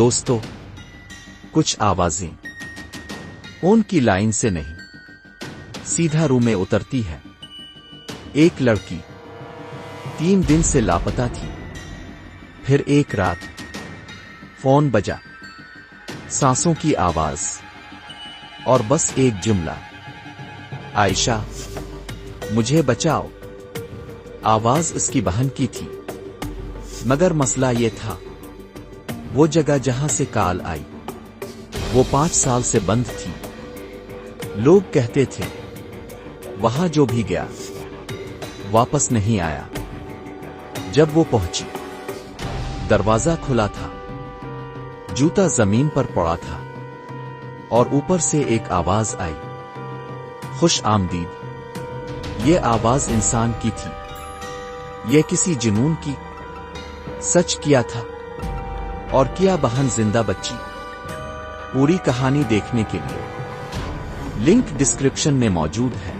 दोस्तों, कुछ आवाजें फोन की लाइन से नहीं, सीधा रूम में उतरती है। एक लड़की 3 दिन से लापता थी। फिर एक रात फोन बजा, सांसों की आवाज और बस एक जुमला, आयशा मुझे बचाओ। आवाज उसकी बहन की थी, मगर मसला ये था, वो जगह जहां से कॉल आई वो 5 साल से बंद थी। लोग कहते थे वहां जो भी गया वापस नहीं आया। जब वो पहुंची, दरवाजा खुला था, जूता जमीन पर पड़ा था और ऊपर से एक आवाज आई, खुश आमदीद। ये आवाज इंसान की थी, ये किसी जुनून की? सच किया था और किया बहन जिंदा बच्ची। पूरी कहानी देखने के लिए लिंक डिस्क्रिप्शन में मौजूद है।